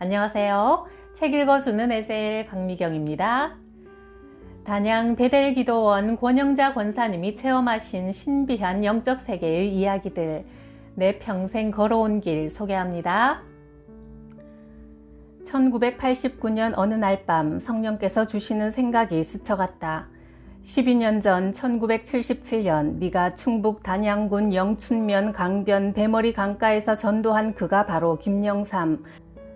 안녕하세요. 책 읽어주는 에셀 강미경입니다. 단양 베델기도원 권영자 권사님이 체험하신 신비한 영적 세계의 이야기들, 내 평생 걸어온 길 소개합니다. 1989년 어느 날 밤 성령께서 주시는 생각이 스쳐갔다. 12년 전 1977년 네가 충북 단양군 영춘면 강변 배머리 강가에서 전도한 그가 바로 김영삼,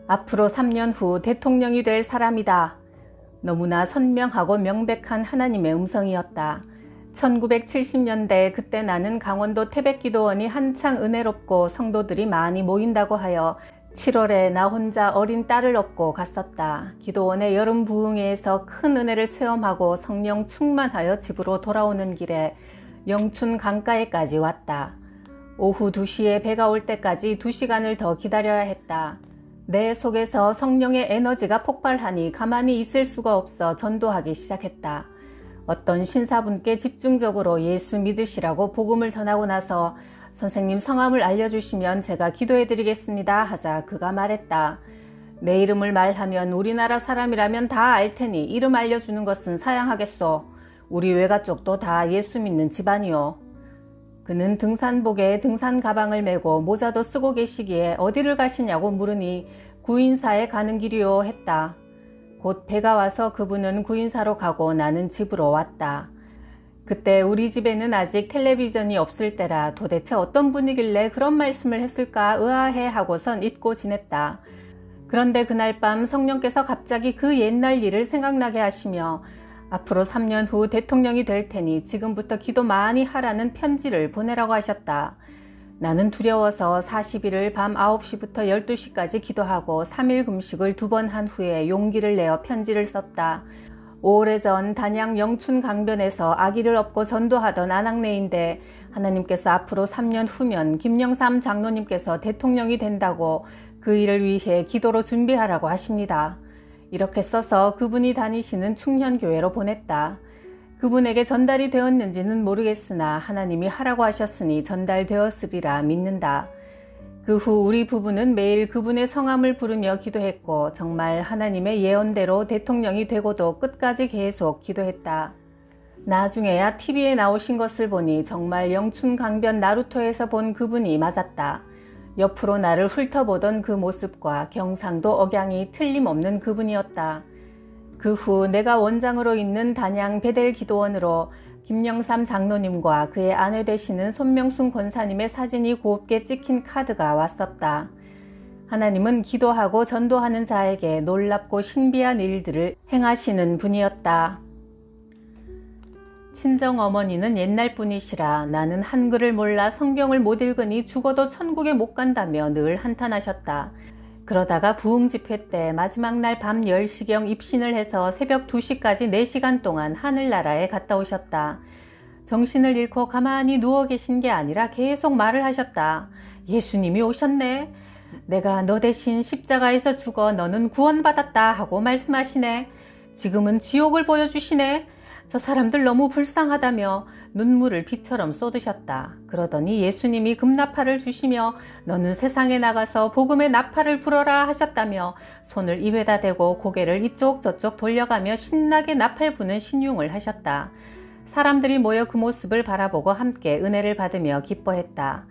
앞으로 3년 후 대통령이 될 사람이다. 너무나 선명하고 명백한 하나님의 음성이었다. 1970년대 그때 나는 강원도 태백기도원이 한창 은혜롭고 성도들이 많이 모인다고 하여 7월에 나 혼자 어린 딸을 업고 갔었다. 기도원의 여름 부흥회에서 큰 은혜를 체험하고 성령 충만하여 집으로 돌아오는 길에 영춘 강가에까지 왔다. 오후 2시에 배가 올 때까지 2시간을 더 기다려야 했다. 내 속에서 성령의 에너지가 폭발하니 가만히 있을 수가 없어 전도하기 시작했다. 어떤 신사분께 집중적으로 예수 믿으시라고 복음을 전하고 나서 선생님 성함을 알려주시면 제가 기도해드리겠습니다 하자 그가 말했다. 내 이름을 말하면 우리나라 사람이라면 다 알 테니 이름 알려주는 것은 사양하겠소. 우리 외가 쪽도 다 예수 믿는 집안이요. 그는 등산복에 등산 가방을 메고 모자도 쓰고 계시기에 어디를 가시냐고 물으니 구인사에 가는 길이요 했다. 곧 배가 와서 그분은 구인사로 가고 나는 집으로 왔다. 그때 우리 집에는 아직 텔레비전이 없을 때라 도대체 어떤 분이길래 그런 말씀을 했을까 의아해 하고선 잊고 지냈다. 그런데 그날 밤 성령께서 갑자기 그 옛날 일을 생각나게 하시며 앞으로 3년 후 대통령이 될 테니 지금부터 기도 많이 하라는 편지를 보내라고 하셨다. 나는 두려워서 40일을 밤 9시부터 12시까지 기도하고 3일 금식을 2번 한 후에 용기를 내어 편지를 썼다. 오래전 단양 영춘 강변에서 아기를 업고 전도하던 아낙네인데 하나님께서 앞으로 3년 후면 김영삼 장로님께서 대통령이 된다고 그 일을 위해 기도로 준비하라고 하십니다. 이렇게 써서 그분이 다니시는 충현교회로 보냈다. 그분에게 전달이 되었는지는 모르겠으나 하나님이 하라고 하셨으니 전달되었으리라 믿는다. 그 후 우리 부부는 매일 그분의 성함을 부르며 기도했고 정말 하나님의 예언대로 대통령이 되고도 끝까지 계속 기도했다. 나중에야 TV에 나오신 것을 보니 정말 영춘 강변 나루토에서 본 그분이 맞았다. 옆으로 나를 훑어보던 그 모습과 경상도 억양이 틀림없는 그분이었다. 그 후 내가 원장으로 있는 단양 베델기도원으로 김영삼 장로님과 그의 아내 되시는 손명순 권사님의 사진이 곱게 찍힌 카드가 왔었다. 하나님은 기도하고 전도하는 자에게 놀랍고 신비한 일들을 행하시는 분이었다. 친정어머니는 옛날 분이시라 나는 한글을 몰라 성경을 못 읽으니 죽어도 천국에 못 간다며 늘 한탄하셨다. 그러다가 부흥집회 때 마지막 날 밤 10시경 입신을 해서 새벽 2시까지 4시간 동안 하늘나라에 갔다 오셨다. 정신을 잃고 가만히 누워 계신 게 아니라 계속 말을 하셨다. 예수님이 오셨네. 내가 너 대신 십자가에서 죽어 너는 구원받았다 하고 말씀하시네. 지금은 지옥을 보여주시네. 저 사람들 너무 불쌍하다며 눈물을 비처럼 쏟으셨다. 그러더니 예수님이 금나팔을 주시며 너는 세상에 나가서 복음의 나팔을 불어라 하셨다며 손을 입에다 대고 고개를 이쪽 저쪽 돌려가며 신나게 나팔 부는 신용을 하셨다. 사람들이 모여 그 모습을 바라보고 함께 은혜를 받으며 기뻐했다.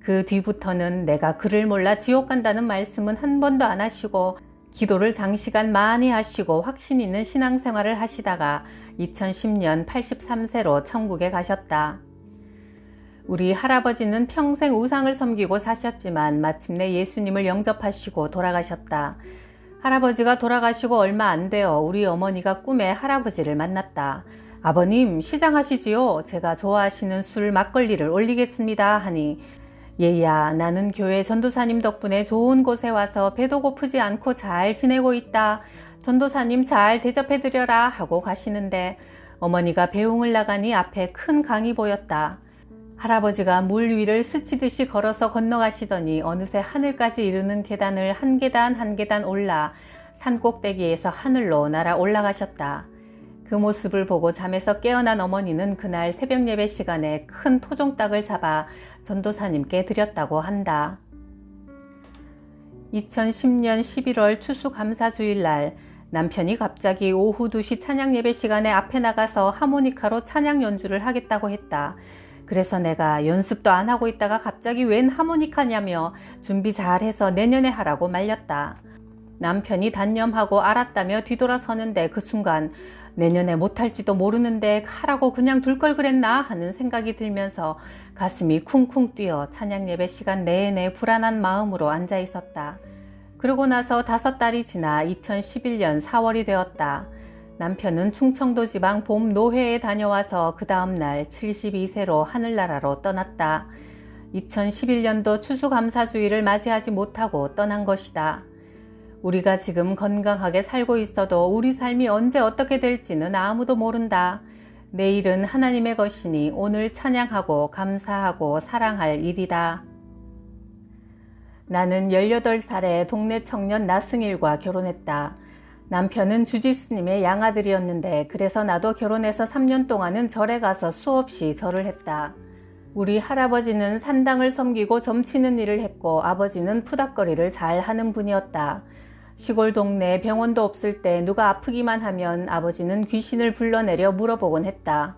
그 뒤부터는 내가 그를 몰라 지옥 간다는 말씀은 한 번도 안 하시고 기도를 장시간 많이 하시고 확신 있는 신앙생활을 하시다가 2010년 83세로 천국에 가셨다. 우리 할아버지는 평생 우상을 섬기고 사셨지만 마침내 예수님을 영접하시고 돌아가셨다. 할아버지가 돌아가시고 얼마 안 되어 우리 어머니가 꿈에 할아버지를 만났다. 아버님 시장하시지요? 제가 좋아하시는 술 막걸리를 올리겠습니다 하니 얘야 나는 교회 전도사님 덕분에 좋은 곳에 와서 배도 고프지 않고 잘 지내고 있다. 전도사님 잘 대접해드려라 하고 가시는데 어머니가 배웅을 나가니 앞에 큰 강이 보였다. 할아버지가 물 위를 스치듯이 걸어서 건너가시더니 어느새 하늘까지 이르는 계단을 한 계단 한 계단 올라 산 꼭대기에서 하늘로 날아 올라가셨다. 그 모습을 보고 잠에서 깨어난 어머니는 그날 새벽 예배 시간에 큰 토종닭을 잡아 전도사님께 드렸다고 한다. 2010년 11월 추수감사주일날 남편이 갑자기 오후 2시 찬양 예배 시간에 앞에 나가서 하모니카로 찬양 연주를 하겠다고 했다. 그래서 내가 연습도 안 하고 있다가 갑자기 웬 하모니카냐며 준비 잘해서 내년에 하라고 말렸다. 남편이 단념하고 알았다며 뒤돌아서는데 그 순간 내년에 못할지도 모르는데 하라고 그냥 둘 걸 그랬나 하는 생각이 들면서 가슴이 쿵쿵 뛰어 찬양 예배 시간 내내 불안한 마음으로 앉아 있었다. 그러고 나서 5달이 지나 2011년 4월이 되었다. 남편은 충청도 지방 봄 노회에 다녀와서 그 다음날 72세로 하늘나라로 떠났다. 2011년도 추수감사주의를 맞이하지 못하고 떠난 것이다. 우리가 지금 건강하게 살고 있어도 우리 삶이 언제 어떻게 될지는 아무도 모른다. 내일은 하나님의 것이니 오늘 찬양하고 감사하고 사랑할 일이다. 나는 18살에 동네 청년 나승일과 결혼했다. 남편은 주지스님의 양아들이었는데 그래서 나도 결혼해서 3년 동안은 절에 가서 수없이 절을 했다. 우리 할아버지는 산당을 섬기고 점치는 일을 했고 아버지는 푸닥거리를 잘 하는 분이었다. 시골 동네에 병원도 없을 때 누가 아프기만 하면 아버지는 귀신을 불러내려 물어보곤 했다.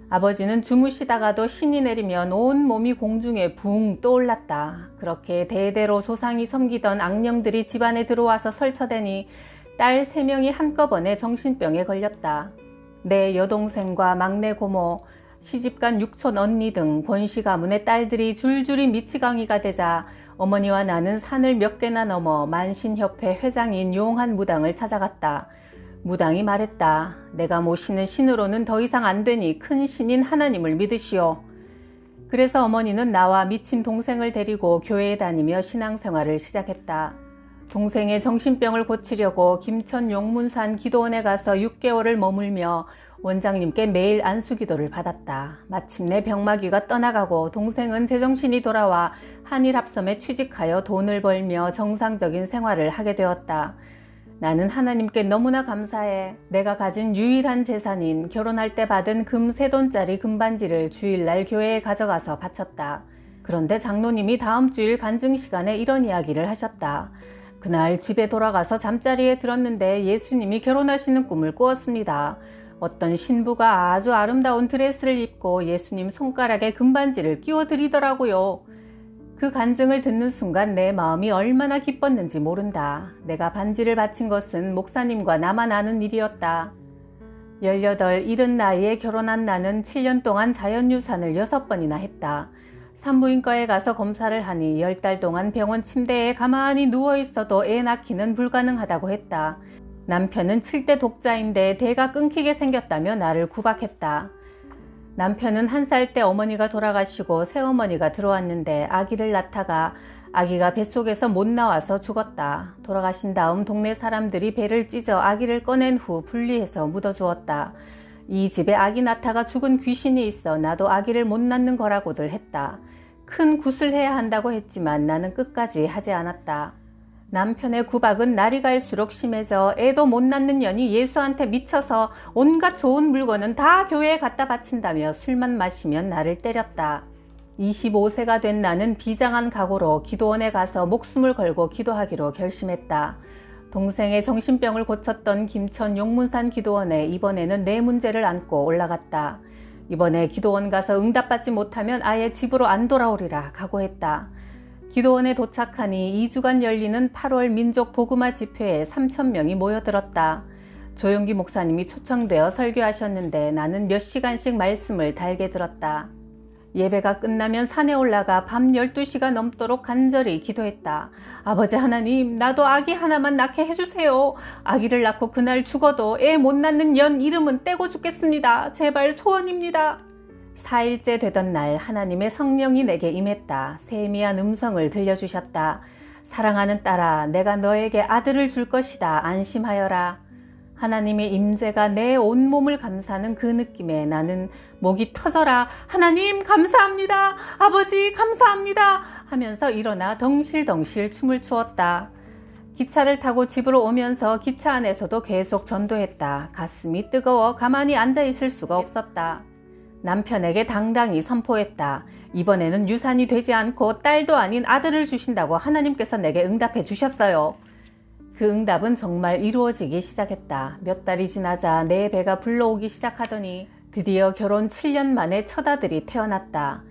아버지는 주무시다가도 신이 내리면 온 몸이 공중에 붕 떠올랐다. 그렇게 대대로 조상이 섬기던 악령들이 집안에 들어와서 설쳐대니 딸 3명이 한꺼번에 정신병에 걸렸다. 내 여동생과 막내 고모, 시집간 육촌 언니 등 본씨 가문의 딸들이 줄줄이 미치광이가 되자 어머니와 나는 산을 몇 개나 넘어 만신협회 회장인 용한 무당을 찾아갔다. 무당이 말했다. 내가 모시는 신으로는 더 이상 안 되니 큰 신인 하나님을 믿으시오. 그래서 어머니는 나와 미친 동생을 데리고 교회에 다니며 신앙생활을 시작했다. 동생의 정신병을 고치려고 김천 용문산 기도원에 가서 6개월을 머물며 원장님께 매일 안수기도를 받았다. 마침내 병마귀가 떠나가고 동생은 제정신이 돌아와 한일합섬에 취직하여 돈을 벌며 정상적인 생활을 하게 되었다. 나는 하나님께 너무나 감사해. 내가 가진 유일한 재산인 결혼할 때 받은 금 3돈짜리 금반지를 주일날 교회에 가져가서 바쳤다. 그런데 장로님이 다음 주일 간증 시간에 이런 이야기를 하셨다. 그날 집에 돌아가서 잠자리에 들었는데 예수님이 결혼하시는 꿈을 꾸었습니다. 어떤 신부가 아주 아름다운 드레스를 입고 예수님 손가락에 금반지를 끼워드리더라고요. 그 간증을 듣는 순간 내 마음이 얼마나 기뻤는지 모른다. 내가 반지를 바친 것은 목사님과 나만 아는 일이었다. 18, 70 나이에 결혼한 나는 7년 동안 자연유산을 6번이나 했다. 산부인과에 가서 검사를 하니 10달 동안 병원 침대에 가만히 누워있어도 애 낳기는 불가능하다고 했다. 남편은 7대 독자인데 대가 끊기게 생겼다며 나를 구박했다. 남편은 1살 때 어머니가 돌아가시고 새어머니가 들어왔는데 아기를 낳다가 아기가 뱃속에서 못 나와서 죽었다. 돌아가신 다음 동네 사람들이 배를 찢어 아기를 꺼낸 후 분리해서 묻어주었다. 이 집에 아기 낳다가 죽은 귀신이 있어 나도 아기를 못 낳는 거라고들 했다. 큰 굿을 해야 한다고 했지만 나는 끝까지 하지 않았다. 남편의 구박은 날이 갈수록 심해져 애도 못 낳는 년이 예수한테 미쳐서 온갖 좋은 물건은 다 교회에 갖다 바친다며 술만 마시면 나를 때렸다. 25세가 된 나는 비장한 각오로 기도원에 가서 목숨을 걸고 기도하기로 결심했다. 동생의 정신병을 고쳤던 김천 용문산 기도원에 이번에는 내 문제를 안고 올라갔다. 이번에 기도원 가서 응답받지 못하면 아예 집으로 안 돌아오리라 각오했다. 기도원에 도착하니 2주간 열리는 8월 민족 복음화 집회에 3,000명이 모여들었다. 조용기 목사님이 초청되어 설교하셨는데 나는 몇 시간씩 말씀을 달게 들었다. 예배가 끝나면 산에 올라가 밤 12시가 넘도록 간절히 기도했다. 아버지 하나님, 나도 아기 하나만 낳게 해주세요. 아기를 낳고 그날 죽어도 애 못 낳는 년 이름은 떼고 죽겠습니다. 제발 소원입니다. 4일째 되던 날 하나님의 성령이 내게 임했다. 세미한 음성을 들려주셨다. 사랑하는 딸아, 내가 너에게 아들을 줄 것이다. 안심하여라. 하나님의 임재가 내 온몸을 감싸는 그 느낌에 나는 목이 터져라. 하나님 감사합니다. 아버지 감사합니다. 하면서 일어나 덩실덩실 춤을 추었다. 기차를 타고 집으로 오면서 기차 안에서도 계속 전도했다. 가슴이 뜨거워 가만히 앉아 있을 수가 없었다. 남편에게 당당히 선포했다. 이번에는 유산이 되지 않고 딸도 아닌 아들을 주신다고 하나님께서 내게 응답해 주셨어요. 그 응답은 정말 이루어지기 시작했다. 몇 달이 지나자 내 배가 불러오기 시작하더니 드디어 결혼 7년 만에 첫 아들이 태어났다.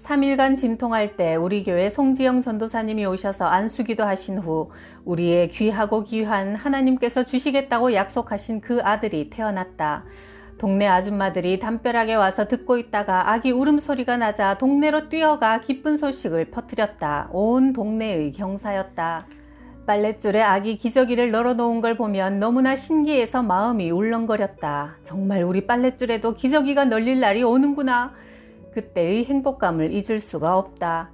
3일간 진통할 때 우리 교회 송지영 전도사님이 오셔서 안수기도 하신 후 우리의 귀하고 귀한 하나님께서 주시겠다고 약속하신 그 아들이 태어났다. 동네 아줌마들이 담벼락에 와서 듣고 있다가 아기 울음소리가 나자 동네로 뛰어가 기쁜 소식을 퍼뜨렸다. 온 동네의 경사였다. 빨랫줄에 아기 기저귀를 널어놓은 걸 보면 너무나 신기해서 마음이 울렁거렸다. 정말 우리 빨랫줄에도 기저귀가 널릴 날이 오는구나. 그때의 행복감을 잊을 수가 없다.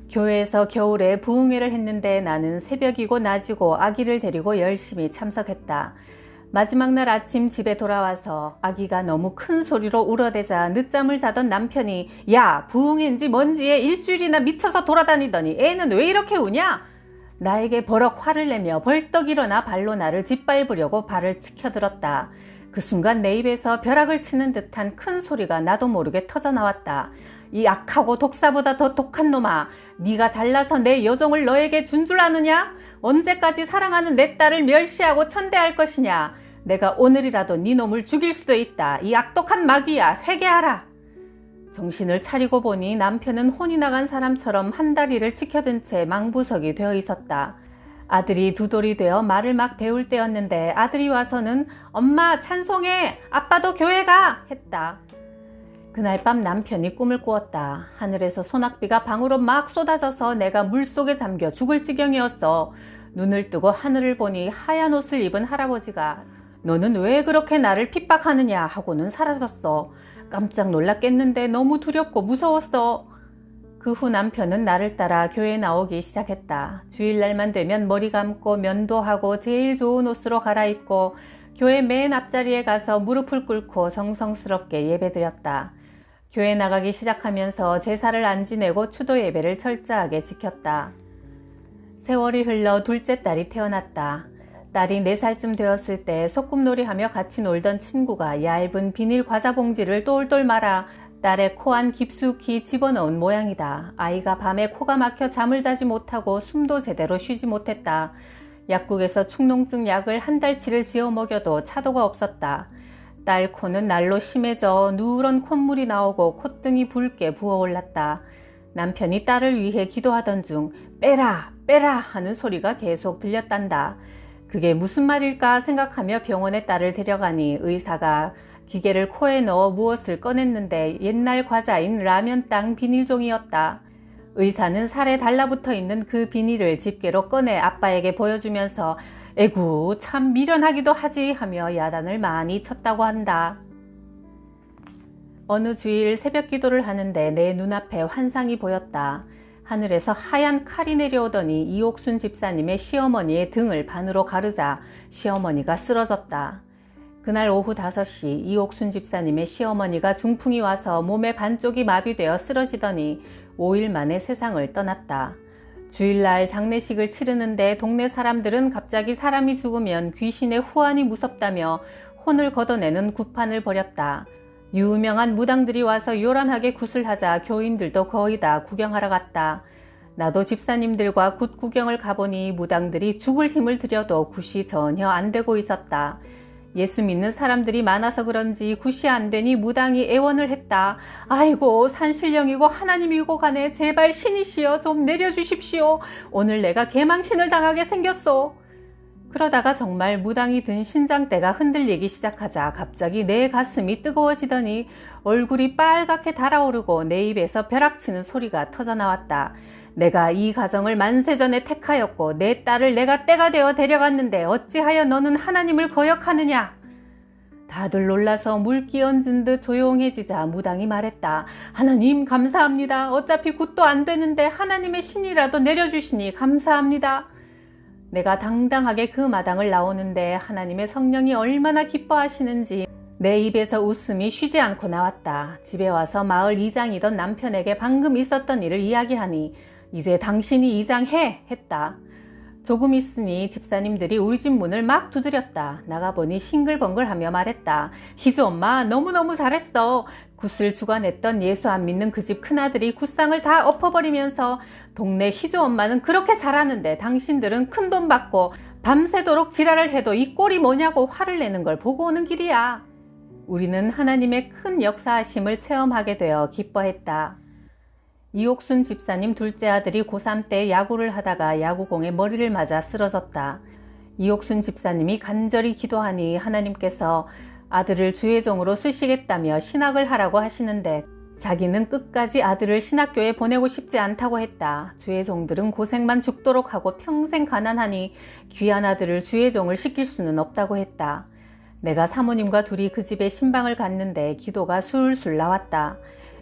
교회에서 겨울에 부흥회를 했는데 나는 새벽이고 낮이고 아기를 데리고 열심히 참석했다. 마지막 날 아침 집에 돌아와서 아기가 너무 큰 소리로 울어대자 늦잠을 자던 남편이 야, 부흥회인지 뭔지에 일주일이나 미쳐서 돌아다니더니 애는 왜 이렇게 우냐? 나에게 버럭 화를 내며 벌떡 일어나 발로 나를 짓밟으려고 발을 치켜들었다. 그 순간 내 입에서 벼락을 치는 듯한 큰 소리가 나도 모르게 터져나왔다. 이 악하고 독사보다 더 독한 놈아, 네가 잘나서 내 여종을 너에게 준 줄 아느냐? 언제까지 사랑하는 내 딸을 멸시하고 천대할 것이냐? 내가 오늘이라도 네 놈을 죽일 수도 있다. 이 악독한 마귀야, 회개하라. 정신을 차리고 보니 남편은 혼이 나간 사람처럼 한 다리를 치켜든 채 망부석이 되어 있었다. 아들이 두 돌이 되어 말을 막 배울 때였는데 아들이 와서는 엄마 찬송해, 아빠도 교회 가 했다. 그날 밤 남편이 꿈을 꾸었다. 하늘에서 소낙비가 방으로 막 쏟아져서 내가 물속에 잠겨 죽을 지경이었어. 눈을 뜨고 하늘을 보니 하얀 옷을 입은 할아버지가 너는 왜 그렇게 나를 핍박하느냐 하고는 사라졌어. 깜짝 놀랐겠는데 너무 두렵고 무서웠어. 그 후 남편은 나를 따라 교회에 나오기 시작했다. 주일날만 되면 머리 감고 면도하고 제일 좋은 옷으로 갈아입고 교회 맨 앞자리에 가서 무릎을 꿇고 정성스럽게 예배드렸다. 교회 나가기 시작하면서 제사를 안 지내고 추도 예배를 철저하게 지켰다. 세월이 흘러 둘째 딸이 태어났다. 딸이 4살쯤 되었을 때 소꿉놀이하며 같이 놀던 친구가 얇은 비닐 과자 봉지를 똘똘 말아 딸의 코 안 깊숙이 집어넣은 모양이다. 아이가 밤에 코가 막혀 잠을 자지 못하고 숨도 제대로 쉬지 못했다. 약국에서 축농증 약을 한 달치를 지어 먹여도 차도가 없었다. 딸 코는 날로 심해져 누런 콧물이 나오고 콧등이 붉게 부어올랐다. 남편이 딸을 위해 기도하던 중 빼라 빼라 하는 소리가 계속 들렸단다. 그게 무슨 말일까 생각하며 병원에 딸을 데려가니 의사가 기계를 코에 넣어 무엇을 꺼냈는데 옛날 과자인 라면땅 비닐종이었다. 의사는 살에 달라붙어 있는 그 비닐을 집게로 꺼내 아빠에게 보여주면서 에구 참 미련하기도 하지 하며 야단을 많이 쳤다고 한다. 어느 주일 새벽 기도를 하는데 내 눈앞에 환상이 보였다. 하늘에서 하얀 칼이 내려오더니 이옥순 집사님의 시어머니의 등을 반으로 가르자 시어머니가 쓰러졌다. 그날 오후 5시 이옥순 집사님의 시어머니가 중풍이 와서 몸의 반쪽이 마비되어 쓰러지더니 5일 만에 세상을 떠났다. 주일날 장례식을 치르는데 동네 사람들은 갑자기 사람이 죽으면 귀신의 후환이 무섭다며 혼을 걷어내는 구판을 벌였다. 유명한 무당들이 와서 요란하게 굿을 하자 교인들도 거의 다 구경하러 갔다. 나도 집사님들과 굿 구경을 가보니 무당들이 죽을 힘을 들여도 굿이 전혀 안 되고 있었다. 예수 믿는 사람들이 많아서 그런지 굿이 안 되니 무당이 애원을 했다. 아이고 산신령이고 하나님이고 가네. 제발 신이시여 좀 내려주십시오. 오늘 내가 개망신을 당하게 생겼소. 그러다가 정말 무당이 든 신장대가 흔들리기 시작하자 갑자기 내 가슴이 뜨거워지더니 얼굴이 빨갛게 달아오르고 내 입에서 벼락치는 소리가 터져나왔다. 내가 이 가정을 만세전에 택하였고 내 딸을 내가 때가 되어 데려갔는데 어찌하여 너는 하나님을 거역하느냐? 다들 놀라서 물기 얹은 듯 조용해지자 무당이 말했다. 하나님 감사합니다. 어차피 굿도 안 되는데 하나님의 신이라도 내려주시니 감사합니다. 내가 당당하게 그 마당을 나오는데 하나님의 성령이 얼마나 기뻐하시는지 내 입에서 웃음이 쉬지 않고 나왔다. 집에 와서 마을 이장이던 남편에게 방금 있었던 일을 이야기하니 이제 당신이 이장해 했다. 조금 있으니 집사님들이 우리 집 문을 막 두드렸다. 나가보니 싱글벙글하며 말했다. 희수 엄마 너무너무 잘했어. 굿을 주관했던 예수 안 믿는 그 집 큰아들이 굿상을 다 엎어버리면서 동네 희수 엄마는 그렇게 잘하는데 당신들은 큰돈 받고 밤새도록 지랄을 해도 이 꼴이 뭐냐고 화를 내는 걸 보고 오는 길이야. 우리는 하나님의 큰 역사하심을 체험하게 되어 기뻐했다. 이옥순 집사님 둘째 아들이 고3 때 야구를 하다가 야구공에 머리를 맞아 쓰러졌다. 이옥순 집사님이 간절히 기도하니 하나님께서 아들을 주의종으로 쓰시겠다며 신학을 하라고 하시는데 자기는 끝까지 아들을 신학교에 보내고 싶지 않다고 했다. 주의종들은 고생만 죽도록 하고 평생 가난하니 귀한 아들을 주의종을 시킬 수는 없다고 했다. 내가 사모님과 둘이 그 집에 신방을 갔는데 기도가 술술 나왔다.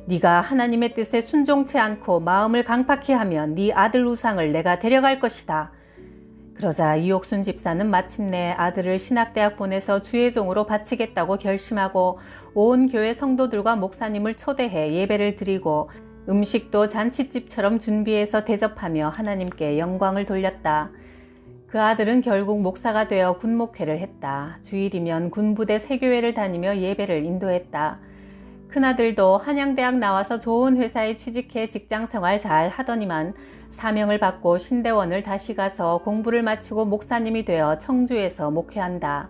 네가 하나님의 뜻에 순종치 않고 마음을 강팍히 하면 네 아들 우상을 내가 데려갈 것이다. 그러자 이옥순 집사는 마침내 아들을 신학대학 보내서 주의종으로 바치겠다고 결심하고 온 교회 성도들과 목사님을 초대해 예배를 드리고 음식도 잔치집처럼 준비해서 대접하며 하나님께 영광을 돌렸다. 그 아들은 결국 목사가 되어 군목회를 했다. 주일이면 군부대 세교회를 다니며 예배를 인도했다. 큰아들도 한양대학 나와서 좋은 회사에 취직해 직장생활 잘 하더니만 사명을 받고 신대원을 다시 가서 공부를 마치고 목사님이 되어 청주에서 목회한다.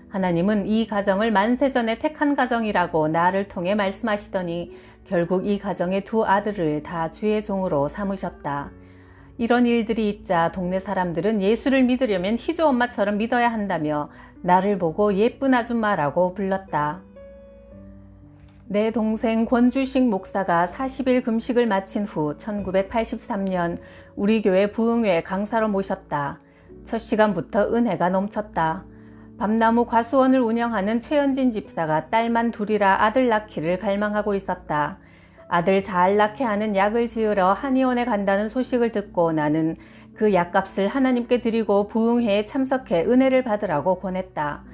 하나님은 이 가정을 만세전에 택한 가정이라고 나를 통해 말씀하시더니 결국 이 가정의 두 아들을 다 주의 종으로 삼으셨다. 이런 일들이 있자 동네 사람들은 예수를 믿으려면 희주 엄마처럼 믿어야 한다며 나를 보고 예쁜 아줌마라고 불렀다. 내 동생 권주식 목사가 40일 금식을 마친 후 1983년 우리 교회 부흥회 강사로 모셨다. 첫 시간부터 은혜가 넘쳤다. 밤나무 과수원을 운영하는 최현진 집사가 딸만 둘이라 아들 낳기를 갈망하고 있었다. 아들 잘 낳게 하는 약을 지으러 한의원에 간다는 소식을 듣고 나는 그 약값을 하나님께 드리고 부흥회에 참석해 은혜를 받으라고 권했다.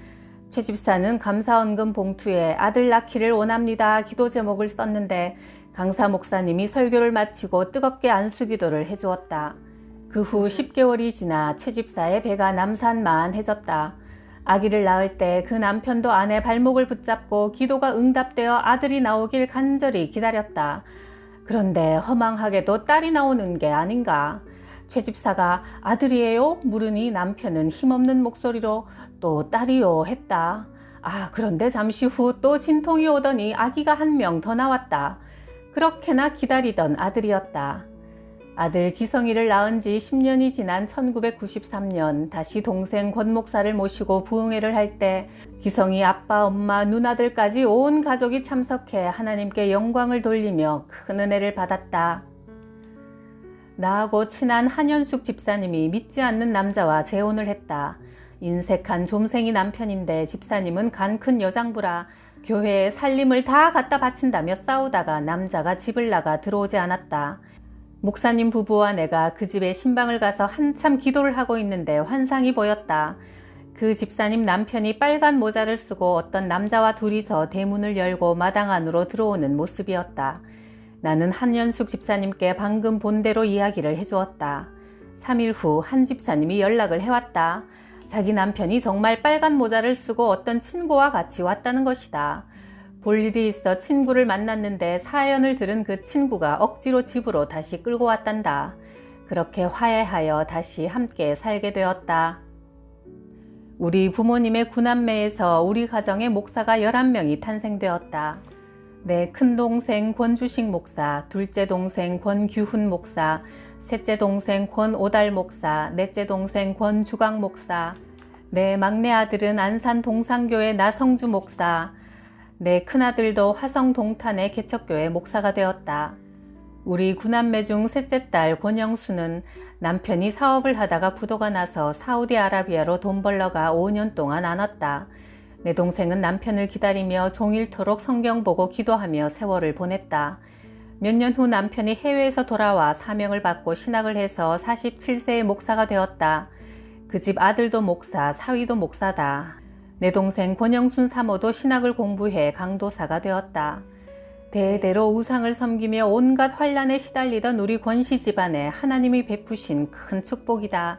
최 집사는 감사헌금 봉투에 아들 낳기를 원합니다 기도 제목을 썼는데 강사 목사님이 설교를 마치고 뜨겁게 안수기도를 해주었다. 그 후 10개월이 지나 최 집사의 배가 남산만해졌다. 아기를 낳을 때 그 남편도 아내 발목을 붙잡고 기도가 응답되어 아들이 나오길 간절히 기다렸다. 그런데 허망하게도 딸이 나오는 게 아닌가. 최 집사가 아들이에요? 물으니 남편은 힘없는 목소리로 또 딸이요 했다. 그런데 잠시 후 또 진통이 오더니 아기가 한 명 더 나왔다. 그렇게나 기다리던 아들이었다. 아들 기성이를 낳은 지 10년이 지난 1993년 다시 동생 권 목사를 모시고 부흥회를 할 때 기성이 아빠, 엄마, 누나들까지 온 가족이 참석해 하나님께 영광을 돌리며 큰 은혜를 받았다. 나하고 친한 한현숙 집사님이 믿지 않는 남자와 재혼을 했다. 인색한 좀생이 남편인데 집사님은 간 큰 여장부라 교회에 살림을 다 갖다 바친다며 싸우다가 남자가 집을 나가 들어오지 않았다. 목사님 부부와 내가 그 집에 신방을 가서 한참 기도를 하고 있는데 환상이 보였다. 그 집사님 남편이 빨간 모자를 쓰고 어떤 남자와 둘이서 대문을 열고 마당 안으로 들어오는 모습이었다. 나는 한현숙 집사님께 방금 본 대로 이야기를 해주었다. 3일 후 한 집사님이 연락을 해왔다. 자기 남편이 정말 빨간 모자를 쓰고 어떤 친구와 같이 왔다는 것이다. 볼 일이 있어 친구를 만났는데 사연을 들은 그 친구가 억지로 집으로 다시 끌고 왔단다. 그렇게 화해하여 다시 함께 살게 되었다. 우리 부모님의 구남매에서 우리 가정의 목사가 11명이 탄생되었다. 내 큰동생 권주식 목사, 둘째 동생 권규훈 목사, 셋째 동생 권오달 목사, 넷째 동생 권주광 목사, 내 막내 아들은 안산 동산교회 나성주 목사, 내 큰아들도 화성 동탄의 개척교회 목사가 되었다. 우리 구남매 중 셋째 딸 권영수는 남편이 사업을 하다가 부도가 나서 사우디아라비아로 돈 벌러가 5년 동안 안 왔다. 내 동생은 남편을 기다리며 종일토록 성경 보고 기도하며 세월을 보냈다. 몇 년 후 남편이 해외에서 돌아와 사명을 받고 신학을 해서 47세의 목사가 되었다. 그 집 아들도 목사, 사위도 목사다. 내 동생 권영순 사모도 신학을 공부해 강도사가 되었다. 대대로 우상을 섬기며 온갖 환란에 시달리던 우리 권씨 집안에 하나님이 베푸신 큰 축복이다.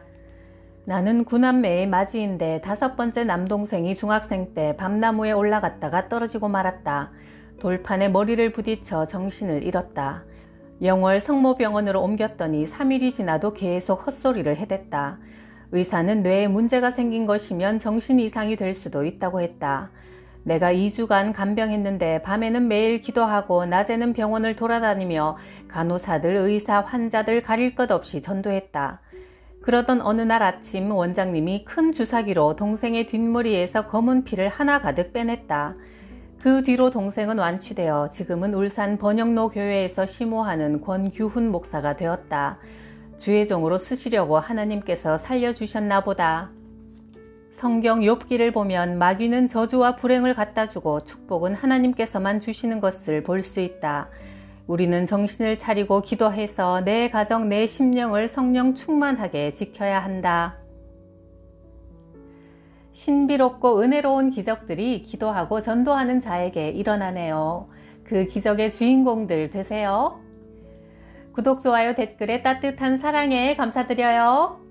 나는 구남매의 맏이인데 5번째 남동생이 중학생 때 밤나무에 올라갔다가 떨어지고 말았다. 돌판에 머리를 부딪혀 정신을 잃었다. 영월 성모병원으로 옮겼더니 3일이 지나도 계속 헛소리를 해댔다. 의사는 뇌에 문제가 생긴 것이면 정신 이상이 될 수도 있다고 했다. 내가 2주간 간병했는데 밤에는 매일 기도하고 낮에는 병원을 돌아다니며 간호사들, 의사, 환자들 가릴 것 없이 전도했다. 그러던 어느 날 아침 원장님이 큰 주사기로 동생의 뒷머리에서 검은 피를 하나 가득 빼냈다. 그 뒤로 동생은 완치되어 지금은 울산 번영로 교회에서 심호하는 권규훈 목사가 되었다. 주의 종으로 쓰시려고 하나님께서 살려주셨나 보다. 성경 욥기를 보면 마귀는 저주와 불행을 갖다주고 축복은 하나님께서만 주시는 것을 볼 수 있다. 우리는 정신을 차리고 기도해서 내 가정, 내 심령을 성령 충만하게 지켜야 한다. 신비롭고 은혜로운 기적들이 기도하고 전도하는 자에게 일어나네요. 그 기적의 주인공들 되세요. 구독, 좋아요, 댓글에 따뜻한 사랑에 감사드려요.